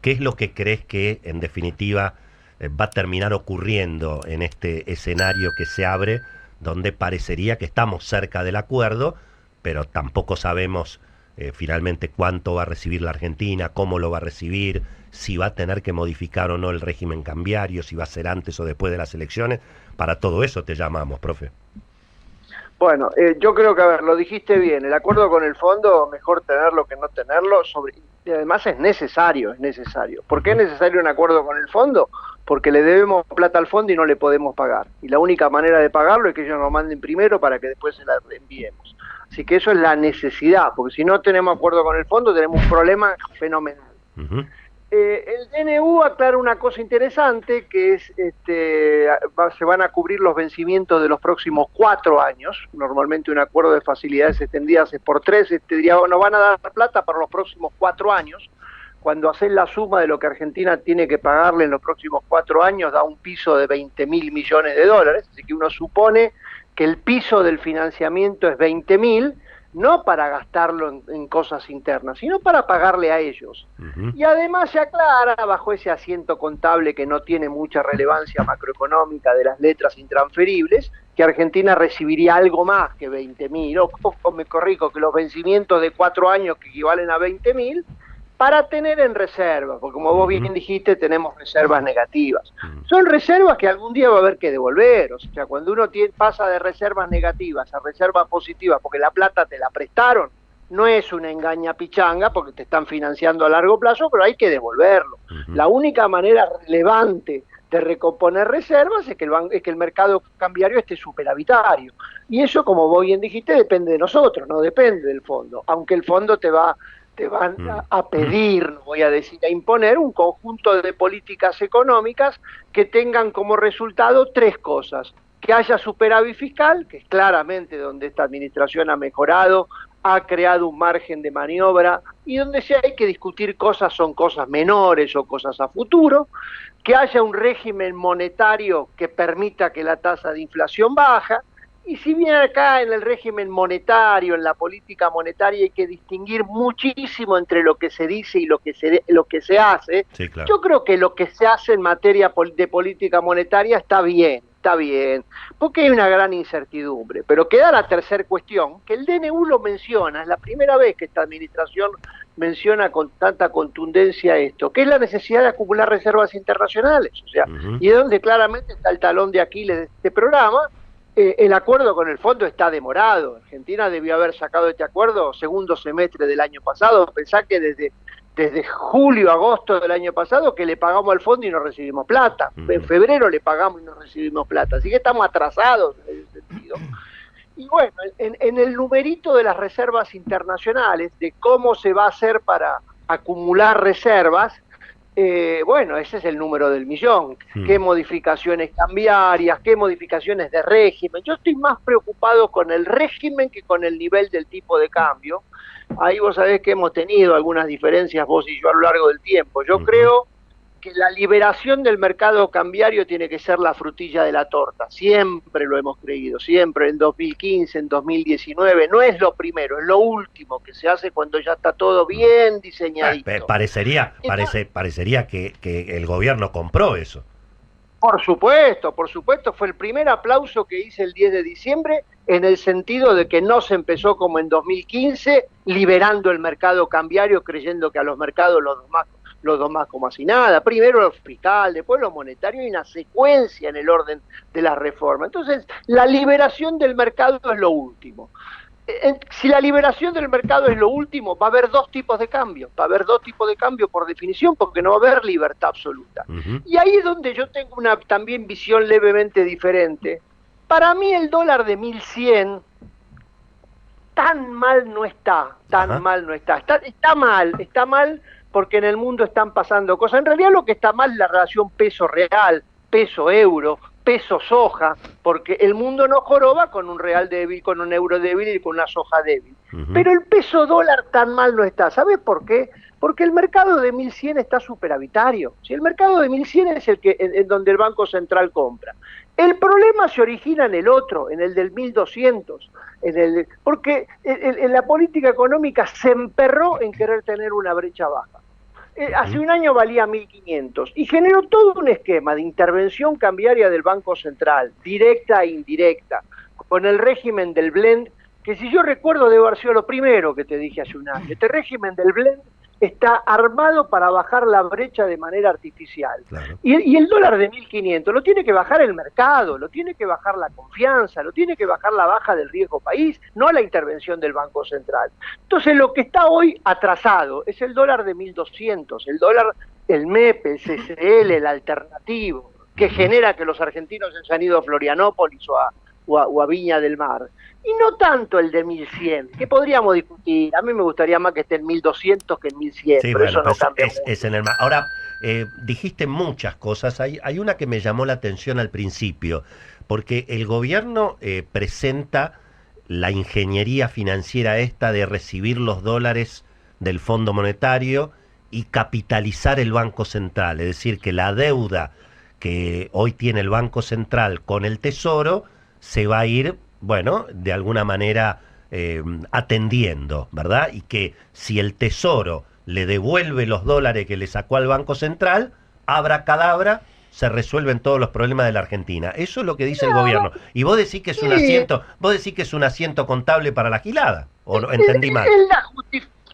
¿Qué es lo que crees que, en definitiva, va a terminar ocurriendo en este escenario que se abre, donde parecería que estamos cerca del acuerdo, pero tampoco sabemos finalmente cuánto va a recibir la Argentina, cómo lo va a recibir, si va a tener que modificar o no el régimen cambiario, si va a ser antes o después de las elecciones? Para todo eso te llamamos, profe. Bueno, yo creo que, a ver, lo dijiste bien, el acuerdo con el fondo, mejor tenerlo que no tenerlo, y además es necesario, es necesario. ¿Por qué es necesario un acuerdo con el fondo? Porque le debemos plata al fondo y no le podemos pagar. Y la única manera de pagarlo es que ellos nos manden primero para que después se la reenviemos. Así que eso es la necesidad, porque si no tenemos acuerdo con el fondo tenemos un problema fenomenal. El DNU aclara una cosa interesante, que es se van a cubrir los vencimientos de los próximos 4 años. Normalmente un acuerdo de facilidades extendidas es por 3, nos van a dar plata para los próximos 4 años. Cuando haces la suma de lo que Argentina tiene que pagarle en los próximos 4 años, da un piso de 20.000 millones de dólares, así que uno supone que el piso del financiamiento es 20.000, no para gastarlo en cosas internas, sino para pagarle a ellos. Y además se aclara, bajo ese asiento contable que no tiene mucha relevancia macroeconómica de las letras intransferibles, que Argentina recibiría algo más que 20.000, o me corrijo, que los vencimientos de 4 años que equivalen a 20.000, para tener en reserva, porque como vos bien dijiste, tenemos reservas negativas. Son reservas que algún día va a haber que devolver, o sea, cuando uno pasa de reservas negativas a reservas positivas, porque la plata te la prestaron, no es una engaña pichanga, porque te están financiando a largo plazo, pero hay que devolverlo. La única manera relevante de recomponer reservas es que el mercado cambiario esté superavitario. Y eso, como vos bien dijiste, depende de nosotros, no depende del fondo, aunque el fondo te van a pedir, no voy a decir a imponer, un conjunto de políticas económicas que tengan como resultado 3 cosas: que haya superávit fiscal, que es claramente donde esta administración ha mejorado, ha creado un margen de maniobra, y donde si hay que discutir cosas son cosas menores o cosas a futuro; que haya un régimen monetario que permita que la tasa de inflación baja. Y si bien acá en el régimen monetario, en la política monetaria, hay que distinguir muchísimo entre lo que se dice y lo que se hace, sí, claro. Yo creo que lo que se hace en materia de política monetaria está bien, porque hay una gran incertidumbre. Pero queda la tercera cuestión, que el DNU lo menciona, es la primera vez que esta administración menciona con tanta contundencia esto, que es la necesidad de acumular reservas internacionales, o sea, y es donde claramente está el talón de Aquiles de este programa. El acuerdo con el fondo está demorado. Argentina debió haber sacado este acuerdo segundo semestre del año pasado. Pensá que desde julio, agosto del año pasado que le pagamos al fondo y no recibimos plata. En febrero le pagamos y no recibimos plata. Así que estamos atrasados en ese sentido. Y bueno, en el numerito de las reservas internacionales, de cómo se va a hacer para acumular reservas, bueno, ese es el número del millón. ¿Qué modificaciones cambiarias? ¿Qué modificaciones de régimen? Yo estoy más preocupado con el régimen que con el nivel del tipo de cambio. Ahí vos sabés que hemos tenido algunas diferencias vos y yo a lo largo del tiempo. Yo creo que la liberación del mercado cambiario tiene que ser la frutilla de la torta. Siempre lo hemos creído, siempre, en 2015, en 2019. No es lo primero, es lo último que se hace cuando ya está todo bien diseñadito. Parecería que el gobierno compró eso. Por supuesto, fue el primer aplauso que hice el 10 de diciembre, en el sentido de que no se empezó como en 2015, liberando el mercado cambiario, creyendo que a los mercados los domás como así nada. Primero lo fiscal, después lo monetario, y una secuencia en el orden de la reforma. Entonces, la liberación del mercado es lo último. Si la liberación del mercado es lo último, va a haber 2 tipos de cambio. Va a haber 2 tipos de cambio por definición, porque no va a haber libertad absoluta. Y ahí es donde yo tengo una también visión levemente diferente. Para mí el dólar de 1100 tan mal no está, mal no está. Está mal porque en el mundo están pasando cosas. En realidad lo que está mal es la relación peso real, peso euro, peso soja, porque el mundo no joroba con un real débil, con un euro débil y con una soja débil. Pero el peso dólar tan mal no está. ¿Sabes por qué? Porque el mercado de 1100 está superavitario. Si el mercado de 1100 es el que en donde el Banco Central compra. El problema se origina en el otro, en el del 1200, porque en la política económica se emperró en querer tener una brecha baja. Hace un año valía 1.500 y generó todo un esquema de intervención cambiaria del Banco Central, directa e indirecta, con el régimen del blend, que si yo recuerdo debe haber sido lo primero que te dije hace un año. Este régimen del blend está armado para bajar la brecha de manera artificial. Claro. Y el dólar de 1.500 lo tiene que bajar el mercado, lo tiene que bajar la confianza, lo tiene que bajar la baja del riesgo país, no la intervención del Banco Central. Entonces lo que está hoy atrasado es el dólar de 1.200, el dólar, el MEP, el CCL, el alternativo, que genera que los argentinos se han ido a Florianópolis o a Viña del Mar. Y no tanto el de 1.100, que podríamos discutir. A mí me gustaría más que esté en 1.200 que en 1.100, Sí, pero bueno, eso no cambia. es en el mar. Ahora, dijiste muchas cosas. Hay una que me llamó la atención al principio, porque el gobierno presenta la ingeniería financiera esta de recibir los dólares del Fondo Monetario y capitalizar el Banco Central. Es decir, que la deuda que hoy tiene el Banco Central con el Tesoro se va a ir, bueno, de alguna manera atendiendo, ¿verdad? Y que si el Tesoro le devuelve los dólares que le sacó al Banco Central, abracadabra, se resuelven todos los problemas de la Argentina. Eso es lo que dice el gobierno. Y vos decís que es un asiento, vos decís que es un asiento contable para la gilada, ¿o no? ¿Entendí mal?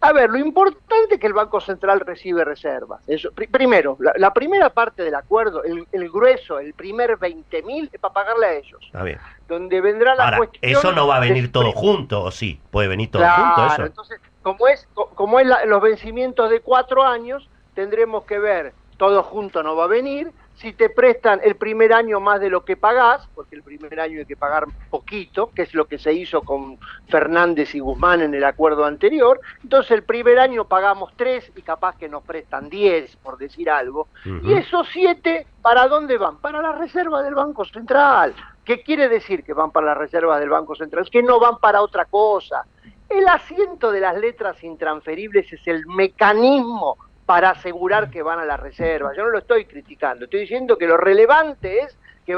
A ver, lo importante es que el Banco Central recibe reservas. Eso, primero, la primera parte del acuerdo, el grueso, el primer 20.000 es para pagarle a ellos. Está bien. Donde vendrá la Ahora, cuestión... eso no va a venir todo junto, ¿o sí? ¿Puede venir todo junto eso? Entonces, como es los vencimientos de 4 años, tendremos que ver, todo junto no va a venir. Si te prestan el primer año más de lo que pagás, porque el primer año hay que pagar poquito, que es lo que se hizo con Fernández y Guzmán en el acuerdo anterior, entonces el primer año pagamos 3 y capaz que nos prestan 10, por decir algo, y esos 7, ¿para dónde van? Para la reserva del Banco Central. ¿Qué quiere decir que van para la reserva del Banco Central? Es que no van para otra cosa. El asiento de las letras intransferibles es el mecanismo para asegurar que van a la reserva. Yo no lo estoy criticando, estoy diciendo que lo relevante es que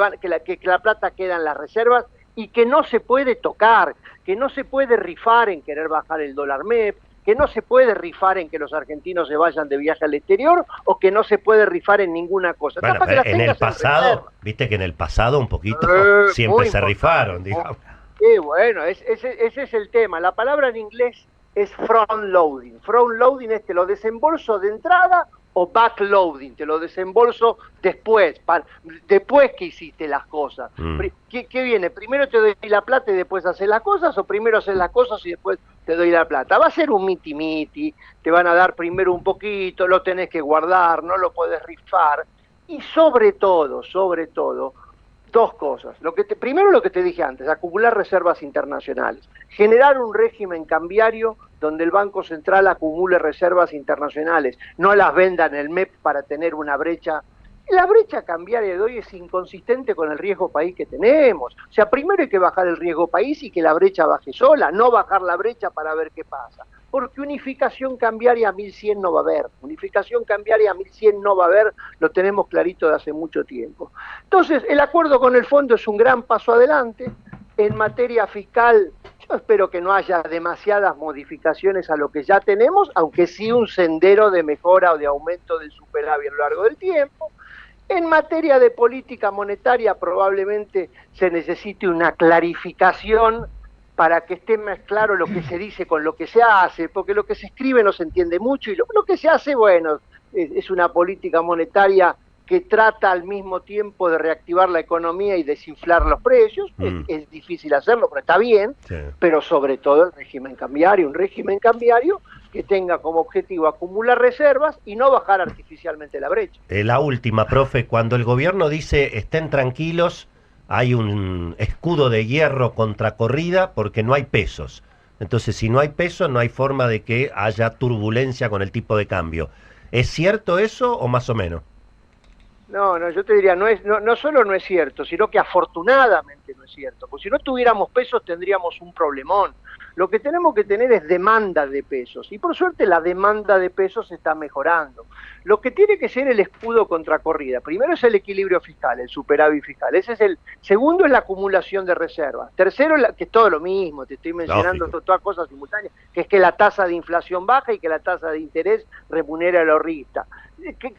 la plata queda en las reservas y que no se puede tocar, que no se puede rifar en querer bajar el dólar MEP, que no se puede rifar en que los argentinos se vayan de viaje al exterior o que no se puede rifar en ninguna cosa. Bueno, pero en el pasado, viste que en el pasado un poquito siempre se rifaron, digamos. Bueno, ese es el tema. La palabra en inglés es front loading. Front loading es te lo desembolso de entrada o backloading, te lo desembolso después, después que hiciste las cosas. ¿Qué viene? ¿Primero te doy la plata y después haces las cosas o primero haces las cosas y después te doy la plata? Va a ser un miti-miti, te van a dar primero un poquito, lo tenés que guardar, no lo podés rifar. Y sobre todo, dos cosas. Primero lo que te dije antes, acumular reservas internacionales. Generar un régimen cambiario donde el Banco Central acumule reservas internacionales, no las venda en el MEP para tener una brecha. La brecha cambiaria de hoy es inconsistente con el riesgo país que tenemos. O sea, primero hay que bajar el riesgo país y que la brecha baje sola, no bajar la brecha para ver qué pasa. Porque unificación cambiaria a 1.100 no va a haber. Unificación cambiaria a 1.100 no va a haber, lo tenemos clarito de hace mucho tiempo. Entonces, el acuerdo con el fondo es un gran paso adelante. En materia fiscal, yo espero que no haya demasiadas modificaciones a lo que ya tenemos, aunque sí un sendero de mejora o de aumento del superávit a lo largo del tiempo. En materia de política monetaria probablemente se necesite una clarificación para que esté más claro lo que se dice con lo que se hace, porque lo que se escribe no se entiende mucho y lo que se hace, bueno, es una política monetaria que trata al mismo tiempo de reactivar la economía y desinflar los precios. Es difícil hacerlo, pero está bien, pero sobre todo el régimen cambiario, un régimen cambiario que tenga como objetivo acumular reservas y no bajar artificialmente la brecha. La última, profe, cuando el gobierno dice estén tranquilos, hay un escudo de hierro contra corrida porque no hay pesos. Entonces, si no hay pesos, no hay forma de que haya turbulencia con el tipo de cambio. ¿Es cierto eso o más o menos? No, yo te diría, no solo no es cierto, sino que afortunadamente no es cierto. Porque si no tuviéramos pesos tendríamos un problemón. Lo que tenemos que tener es demanda de pesos. Y por suerte la demanda de pesos está mejorando. Lo que tiene que ser el escudo contra corrida. Primero es el equilibrio fiscal, el superávit fiscal. Ese es el segundo, es la acumulación de reservas. Tercero, que es todo lo mismo, te estoy mencionando todas cosas simultáneas, que es que la tasa de inflación baja y que la tasa de interés remunera al ahorrista.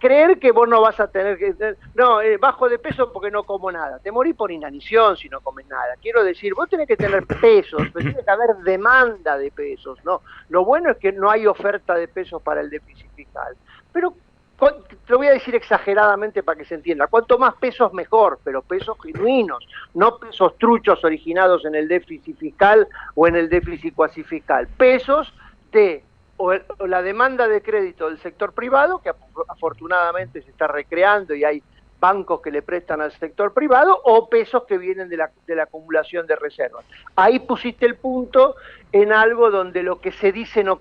Creer que vos no vas a tener que... No, bajo de peso porque no como nada. Te morís por inanición si no comes nada. Quiero decir, vos tenés que tener pesos, pero tiene que haber demanda de pesos, ¿no? Lo bueno es que no hay oferta de pesos para el déficit fiscal. Pero te lo voy a decir exageradamente para que se entienda. Cuanto más pesos mejor, pero pesos genuinos, no pesos truchos originados en el déficit fiscal o en el déficit cuasi fiscal. Pesos de o la demanda de crédito del sector privado, que afortunadamente se está recreando y hay bancos que le prestan al sector privado, o pesos que vienen de la acumulación de reservas. Ahí pusiste el punto en algo donde lo que se dice no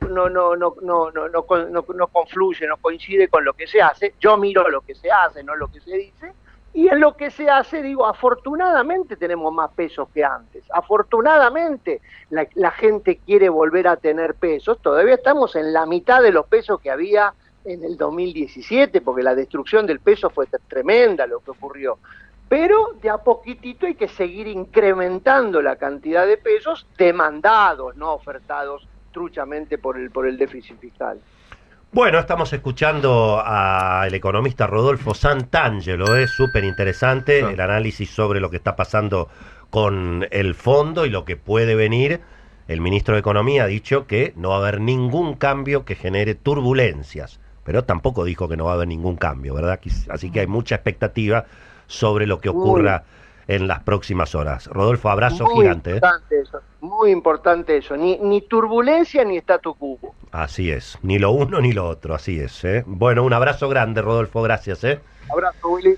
confluye, no coincide con lo que se hace. Yo miro lo que se hace, no lo que se dice. Y en lo que se hace, digo, afortunadamente tenemos más pesos que antes. Afortunadamente la gente quiere volver a tener pesos. Todavía estamos en la mitad de los pesos que había en el 2017, porque la destrucción del peso fue tremenda lo que ocurrió. Pero de a poquitito hay que seguir incrementando la cantidad de pesos demandados, no ofertados truchamente por el déficit fiscal. Bueno, estamos escuchando al economista Rodolfo Santangelo, es súper interesante el análisis sobre lo que está pasando con el fondo y lo que puede venir. El ministro de Economía ha dicho que no va a haber ningún cambio que genere turbulencias, pero tampoco dijo que no va a haber ningún cambio, ¿verdad? Así que hay mucha expectativa sobre lo que ocurra en las próximas horas. Rodolfo, abrazo gigante. Importante eso, muy importante eso, ni turbulencia ni statu quo. Así es, ni lo uno ni lo otro, así es. Bueno, un abrazo grande, Rodolfo, gracias. Abrazo, Willy.